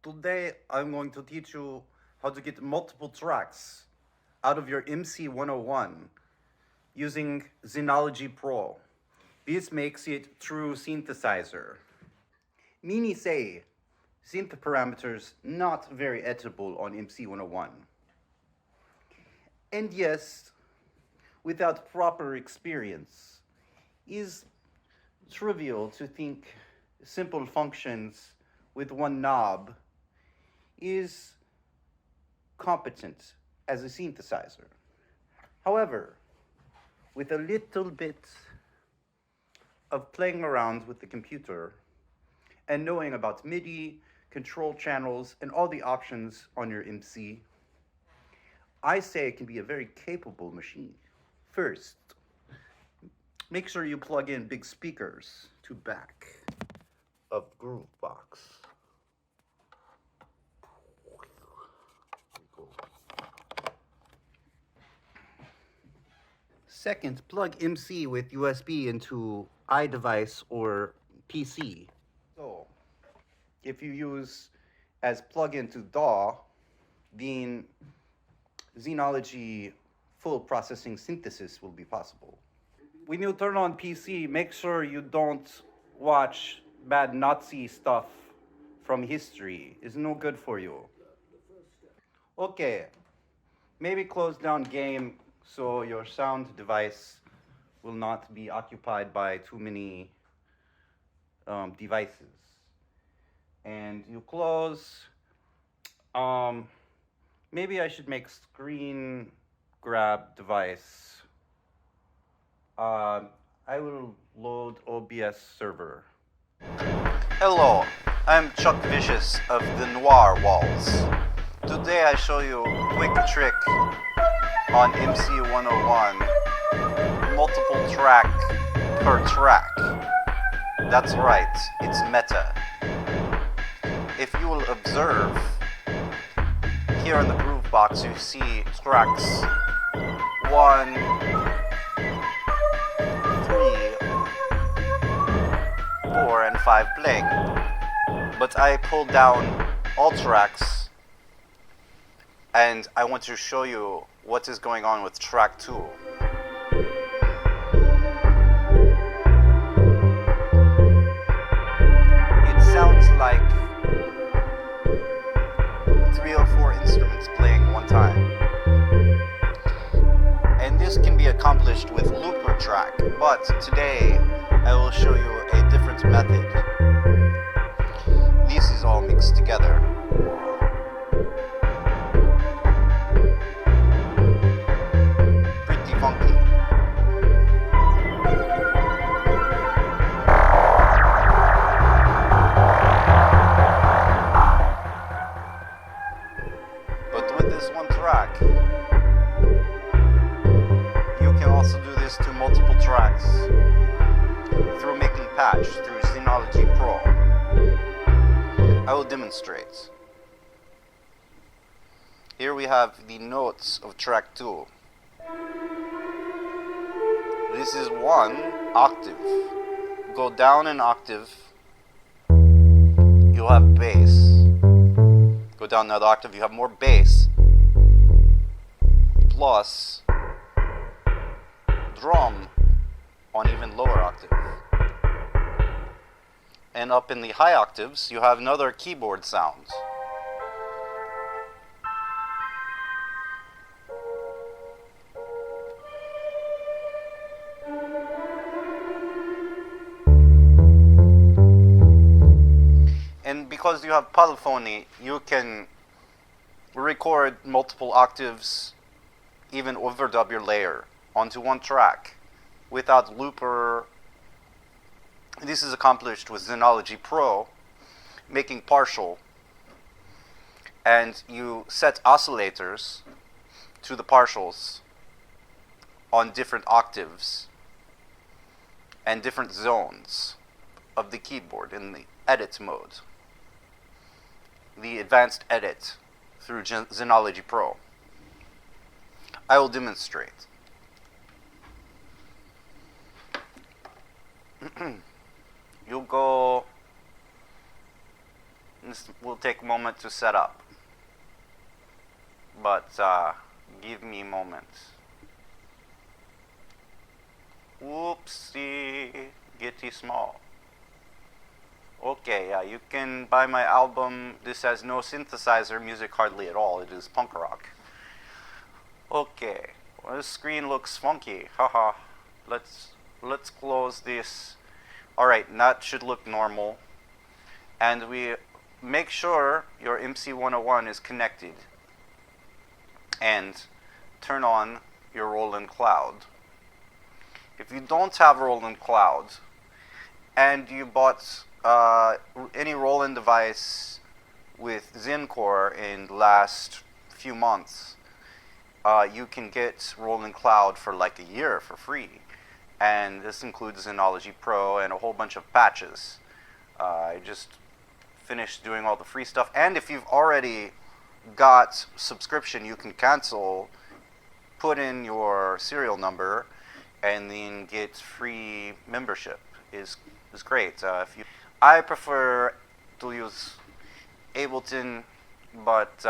Today I'm going to teach you how to get multiple tracks out of your MC101 using Zenology Pro. This makes it true synthesizer. Meaning say, synth parameters not very editable on MC101. And yes, without proper experience, is trivial to think simple functions with one knob is competent as a synthesizer. However, with a little bit of playing around with the computer and knowing about MIDI, control channels, and all the options on your MC, I say it can be a very capable machine. First, make sure you plug in big speakers to back of Groovebox. Second, plug MC with USB into iDevice or PC. So, if you use as plug-in to DAW, then Zenology full processing synthesis will be possible. When you turn on PC, make sure you don't watch bad Nazi stuff from history. It's no good for you. Okay, maybe close down game so your sound device will not be occupied by too many devices. And you close. Maybe I should make screen grab device. I will load OBS server. Hello, I'm Chuck Vicious of the Noir Walls. Today I show you a quick trick on MC101, multiple track per track. That's right, it's meta. If you will observe, here in the groove box you see tracks 1, 3, 4, and 5 playing. But I pulled down all tracks and I want to show you what is going on with track 2. It sounds like 3 or 4 instruments playing one time. And this can be accomplished with looper track, but today I will show you a different method. This is all mixed together. Pretty funky. But with this one track, you can also do this to multiple tracks through making patch through Zenology Pro. I will demonstrate. Here we have the notes of track 2. This is 1 octave. Go down an octave, you'll have bass. Go down another octave, you have more bass, plus drum on even lower octave. And up in the high octaves, you have another keyboard sound. And because you have polyphony, you can record multiple octaves, even overdub your layer onto one track without looper. This is accomplished with Zenology Pro, making partial, and you set oscillators to the partials on different octaves and different zones of the keyboard in the edit mode, the advanced edit through Zenology Pro. I will demonstrate. You'll go This will take a moment to set up, but give me a moment. Whoopsie, Getty Small. Okay, yeah, you can buy my album. This has no synthesizer music hardly at all. It is punk rock. Okay, well, this screen looks funky. Haha. Let's close this. All right, that should look normal. And we make sure your MC101 is connected. And turn on your Roland Cloud. If you don't have Roland Cloud and you bought any Roland device with ZenCore in the last few months, you can get Roland Cloud for like a year for free. And this includes Zenology Pro and a whole bunch of patches. I just finished doing all the free stuff. And if you've already got subscription, you can cancel, put in your serial number, and then get free membership. Is great. I prefer to use Ableton, but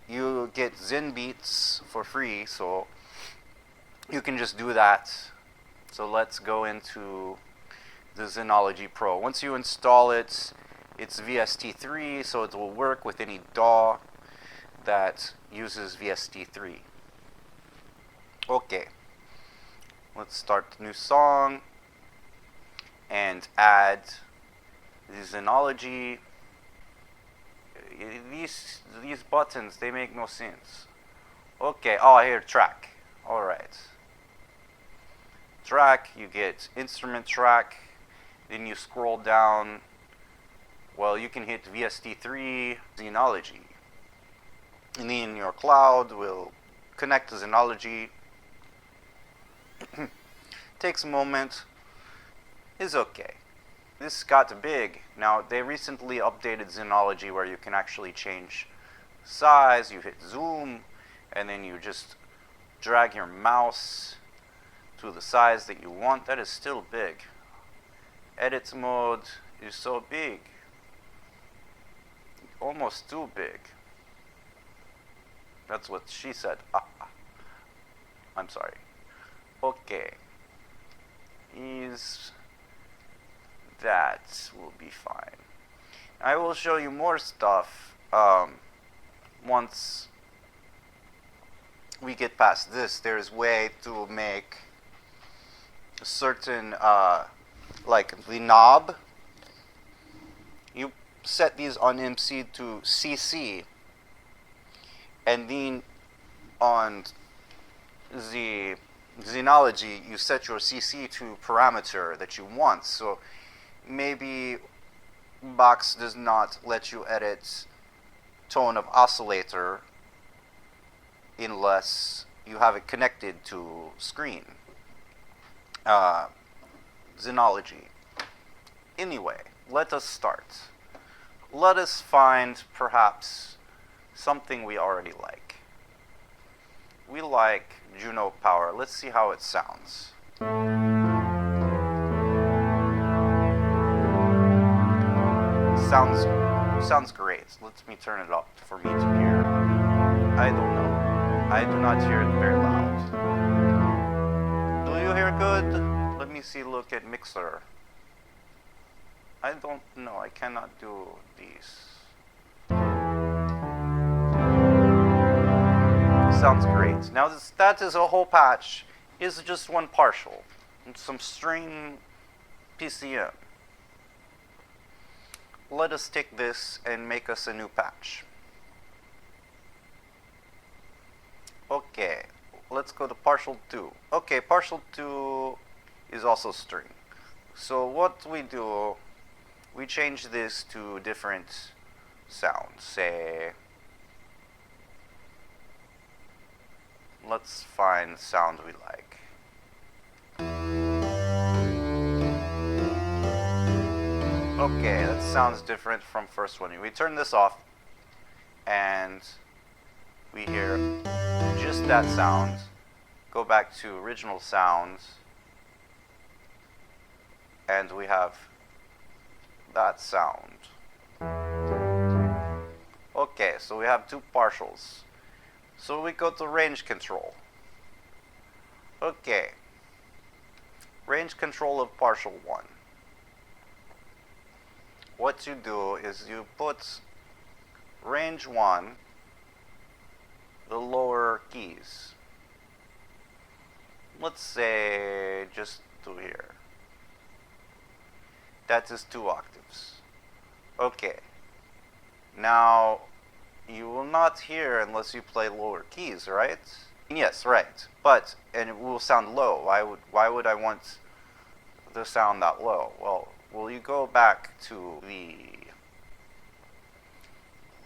you get Zen Beats for free, so you can just do that. So let's go into the Zenology Pro. Once you install it, it's VST3, so it will work with any DAW that uses VST3. Okay, let's start the new song and add the Zenology. These buttons, they make no sense. Okay, oh, I hear track. All right. Track, you get instrument track, then you scroll down. Well, you can hit VST3, Zenology. And then your cloud will connect to Zenology. Takes a moment. Is okay. This got big. Now, they recently updated Zenology where you can actually change size. You hit zoom, and then you just drag your mouse to the size that you want. That is still big. Edit mode is so big. Almost too big. That's what she said. I'm sorry. Okay. That will be fine. I will show you more stuff once we get past this. There's way to make a certain like the knob. You set these on MC to CC, and then on the Zenology, you set your CC to parameter that you want. So maybe Box does not let you edit tone of oscillator unless you have it connected to screen. Zenology. Anyway, let us start. Let us find perhaps something we already like. We like Juno Power. Let's see how it sounds. Sounds great. Let me turn it up for me to hear. I don't know. I do not hear it very loud. Do you hear good? Let me see. Look at mixer. I don't know. I cannot do these. Sounds great. Now that is a whole patch. Is just one partial. And some string PCM. Let us take this and make us a new patch. Okay, let's go to partial 2. Okay, partial 2 is also string. So what we do, we change this to different sounds. Say, let's find the sound we like. Okay, that sounds different from first one. We turn this off, and we hear just that sound. Go back to original sounds, and we have that sound. Okay, so we have two partials. So we go to range control. Okay. Range control of partial 1. What you do is you put range 1, the lower keys. Let's say just to here. That is 2 octaves. Okay. Now, you will not hear unless you play lower keys, right? Yes, right. But, and it will sound low. Why would I want the sound that low? Well, you go back to the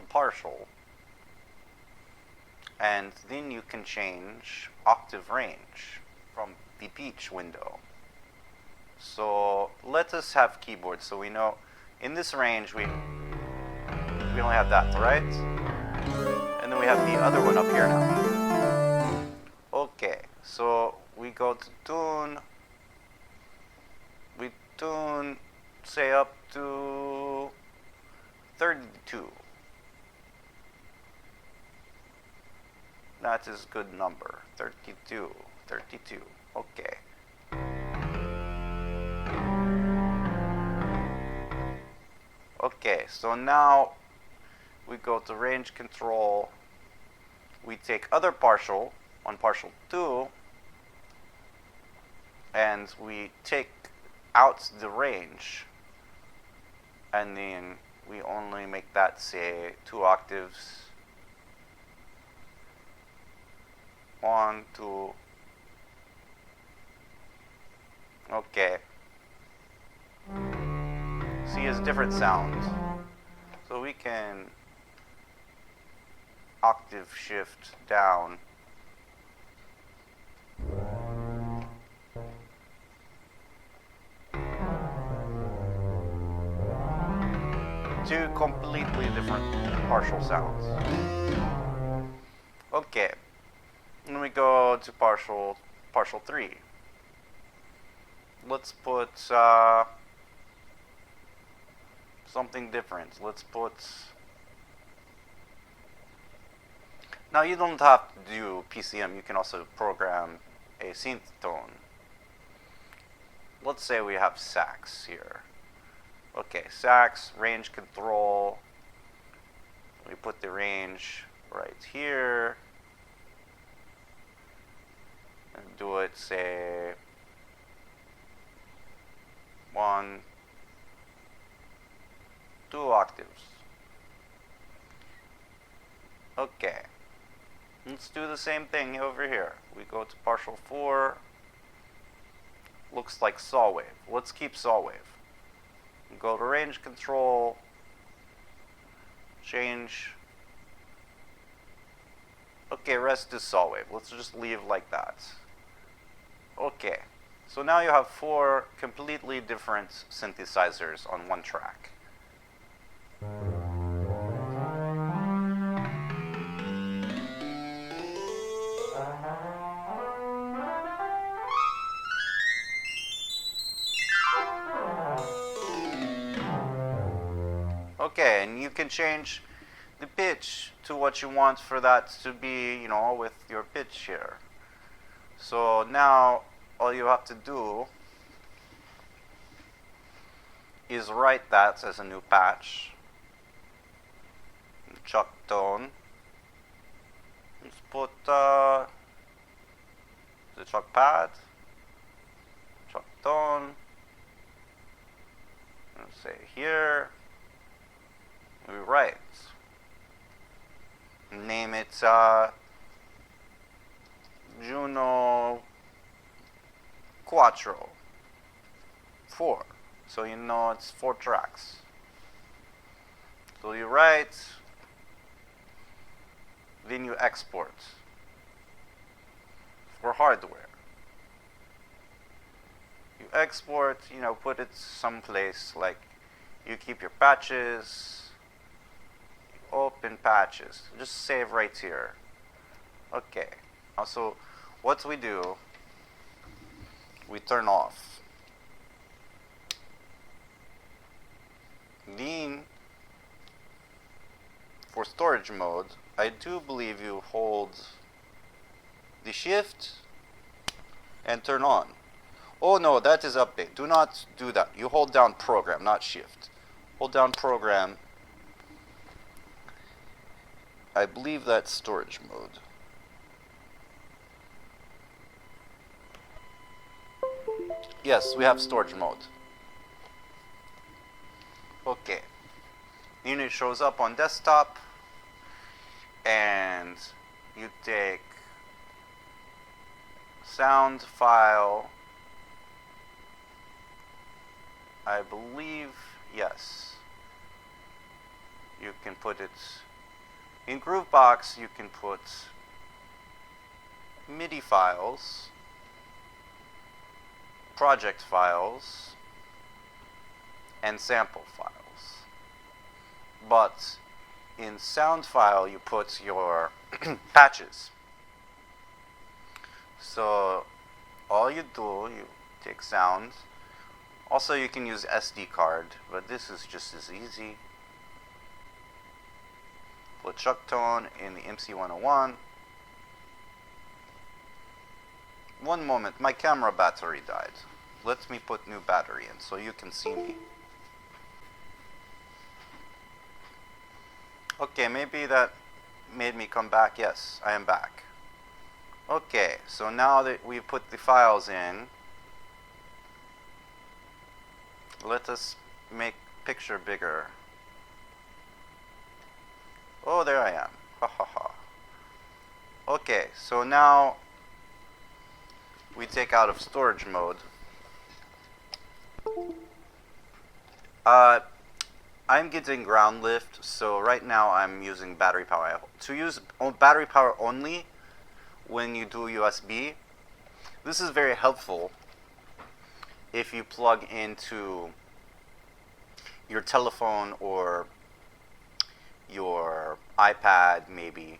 partial, and then you can change octave range from the pitch window. So let us have keyboard, so we know in this range we only have that, right? And then we have the other one up here now. Okay, so we go to tune. We tune, say, up to 32. That is good number. 32. 32. Okay. Okay, so now we go to range control. We take other partial on partial 2, and we take out the range, and then we only make that, say, 2 octaves. 1, 2. Okay. See, it's different sounds. So we can octave shift down. Two completely different partial sounds. Okay. Then we go to partial 3. Let's put something different. Let's put... Now you don't have to do PCM, you can also program a synth tone. Let's say we have sax here. Okay, sax, range control. We put the range right here. And do it, say, 1, 2 octaves. Okay. Let's do the same thing over here. We go to partial 4. Looks like saw wave. Let's keep saw wave. Go to range control. Change. Okay, rest is saw wave. Let's just leave like that. Okay. So now you have 4 completely different synthesizers on one track. Okay, and you can change the pitch to what you want for that to be, you know, with your pitch here. So now all you have to do is write that as a new patch. Chuck tone. Let's put the chuck pad, chuck tone. Let's say here. We write. Name it Juno Quattro 4. So you know it's 4 tracks. So you write, then you export for hardware. You export, you know, put it someplace like you keep your patches. Open patches. Just save right here. Okay. Also, what we do, we turn off. Then for storage mode, I do believe you hold the shift and turn on. Oh no, that is update. Do not do that. You hold down program, not shift. Hold down program. I believe that's storage mode. Yes, we have storage mode. Okay. Unit shows up on desktop, and you take sound file. I believe, yes. You can put it in Groovebox. You can put MIDI files, project files, and sample files. But in sound file, you put your patches. So all you do, you take sound. Also, you can use SD card, but this is just as easy. Put chuck tone in the MC101. One moment, my camera battery died. Let me put new battery in so you can see me. Okay, maybe that made me come back. Yes, I am back. Okay, so now that we put the files in, let us make picture bigger. Oh, there I am. Ha ha ha. Okay, so now we take out of storage mode. I'm getting ground lift, so right now I'm using battery power. To use battery power only when you do USB, this is very helpful if you plug into your telephone or your iPad maybe,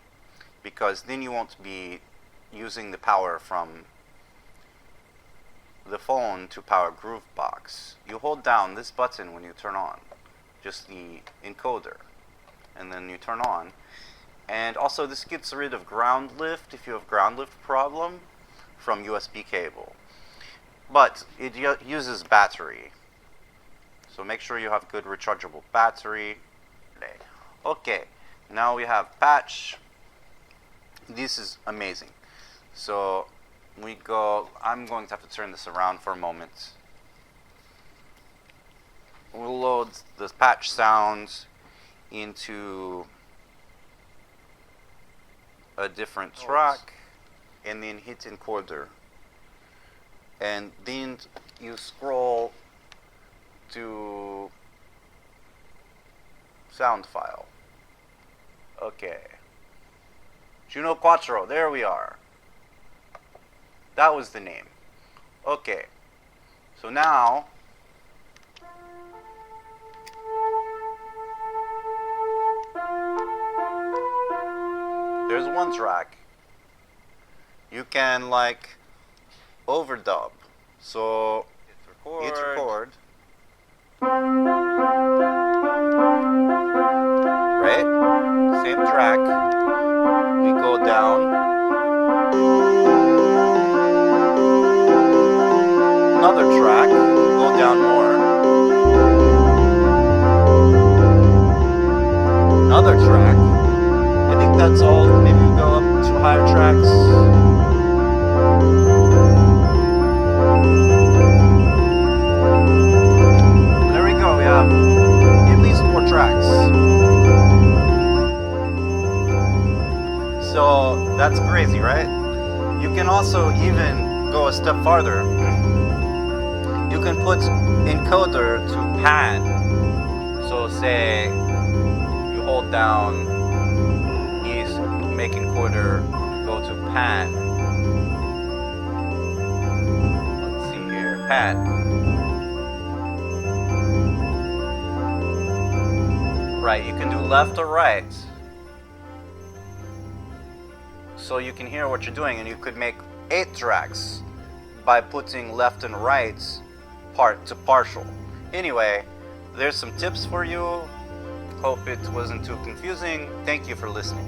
because then you won't be using the power from the phone to power Groovebox. You hold down this button when you turn on, just the encoder, and then you turn on. And also this gets rid of ground lift if you have ground lift problem from USB cable. But it uses battery, so make sure you have good rechargeable battery. Okay, now we have patch. This is amazing. So we go, I'm going to have to turn this around for a moment. We'll load the patch sounds into a different track and then hit encoder. And then you scroll to sound file. Okay. Juno Quattro, there we are. That was the name. Okay. So now there's one track. You can like overdub. So hit record. Right? Same track. We go down. Another track. Go down more. Another track. I think that's all. Maybe we go up to higher tracks. There we go. We have at least 4 tracks. So that's crazy, right? You can also even go a step farther. You can put encoder to pan. So say you hold down ease, make encoder go to pan. Let's see here, pan. Right, you can do left or right. So you can hear what you're doing, and you could make 8 tracks by putting left and right part to partial. Anyway, there's some tips for you. Hope it wasn't too confusing. Thank you for listening.